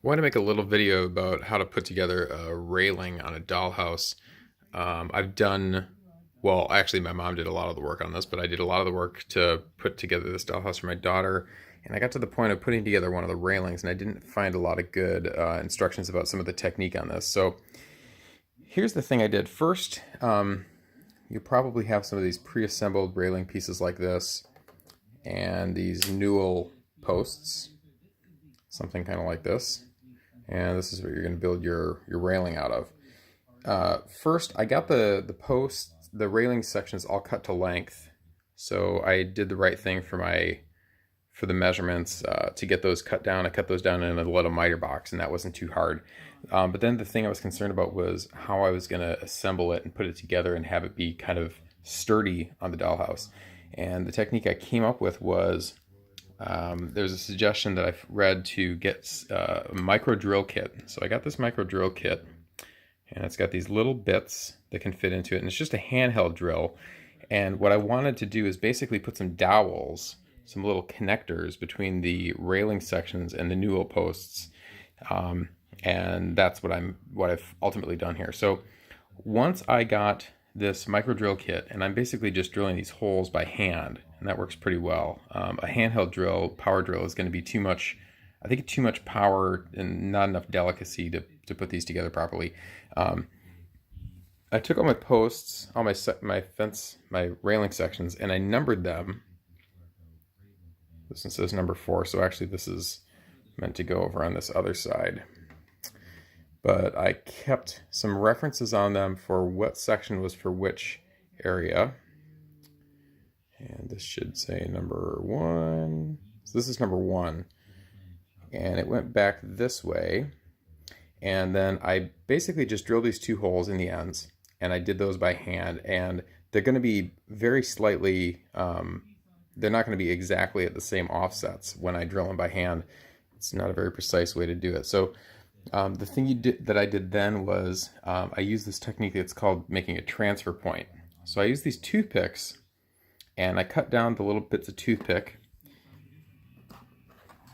I want to make a little video about how to put together a railing on a dollhouse. I've done, well, actually, my mom did a lot of the work on this, but I did a lot of the work to put together this dollhouse for my daughter. And I got to the point of putting together one of the railings, and I didn't find a lot of good instructions about some of the technique on this. So here's the thing I did. First, you probably have some of these pre-assembled railing pieces like this, and these newel posts, something kind of like this. And this is what you're going to build your railing out of. First, I got the posts, the railing sections all cut to length, so I did the right thing for the measurements to get those cut down. I cut those down in a little miter box, and that wasn't too hard. But then the thing I was concerned about was how I was going to assemble it and put it together and have it be kind of sturdy on the dollhouse. And the technique I came up with was there's a suggestion that I've read to get a micro drill kit. So I got this micro drill kit, and it's got these little bits that can fit into it, and it's just a handheld drill. And what I wanted to do is basically put some dowels, some little connectors between the railing sections and the newel posts, and that's what I've ultimately done here. So once I got this micro drill kit, and I'm basically just drilling these holes by hand, and that works pretty well. A handheld drill, power drill, is going to be too much, I think too much power and not enough delicacy to put these together properly. I took all my posts, all my fence, my railing sections, and I numbered them. This one says number 4, so actually this is meant to go over on this other side. But I kept some references on them for what section was for which area. And this should say number 1. So this is number 1. And it went back this way. And then I basically just drilled these 2 holes in the ends. And I did those by hand. And they're going to be very slightly, they're not going to be exactly at the same offsets when I drill them by hand. It's not a very precise way to do it. So the thing that I did then was I used this technique that's called making a transfer point. So I used these toothpicks, and I cut down the little bits of toothpick.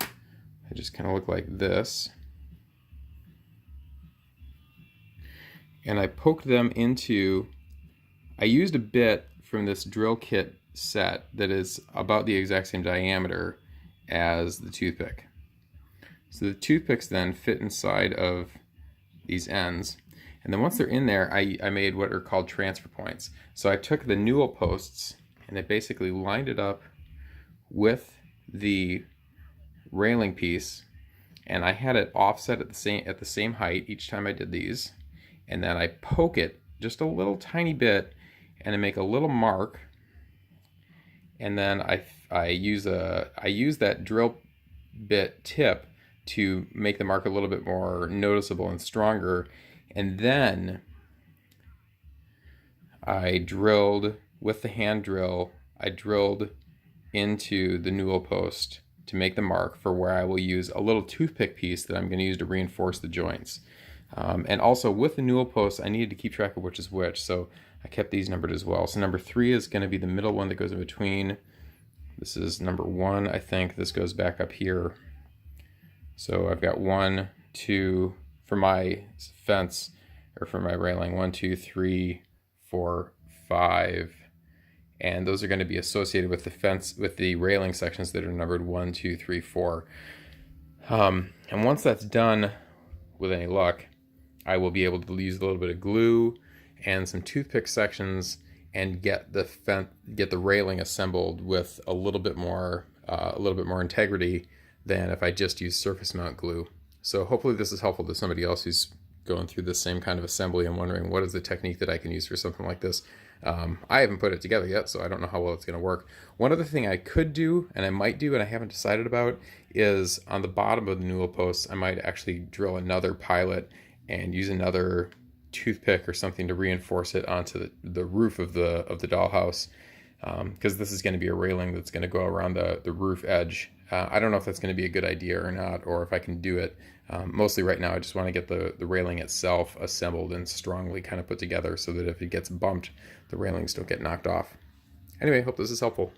They just kind of look like this. And I poked them into, I used a bit from this drill kit set that is about the exact same diameter as the toothpick. So the toothpicks then fit inside of these ends. And then once they're in there, I made what are called transfer points. So I took the newel posts and I basically lined it up with the railing piece, and I had it offset at the same height each time I did these. And then I poke it just a little tiny bit, and I make a little mark. And then I use that drill bit tip to make the mark a little bit more noticeable and stronger. And then I drilled with the hand drill, I drilled into the newel post to make the mark for where I will use a little toothpick piece that I'm going to use to reinforce the joints. And also with the newel posts, I needed to keep track of which is which, so I kept these numbered as well. So number 3 is going to be the middle one that goes in between. This is number 1, I think. This goes back up here. So I've got 1, 2 for my fence, or for my railing, 1, 2, 3, 4, 5, and those are going to be associated with the fence, with the railing sections that are numbered 1, 2, 3, 4. And once that's done, with any luck, I will be able to use a little bit of glue and some toothpick sections and get the railing assembled with a little bit more integrity than if I just use surface mount glue. So hopefully this is helpful to somebody else who's going through the same kind of assembly and wondering what is the technique that I can use for something like this. I haven't put it together yet, so I don't know how well it's going to work. One other thing I could do, and I might do, and I haven't decided about, is on the bottom of the newel posts, I might actually drill another pilot and use another toothpick or something to reinforce it onto the roof of the dollhouse, because this is going to be a railing that's going to go around the roof edge. I don't know if that's going to be a good idea or not, or if I can do it. Mostly right now I just want to get the railing itself assembled and strongly kind of put together so that if it gets bumped, the railings don't get knocked off. Anyway, hope this is helpful.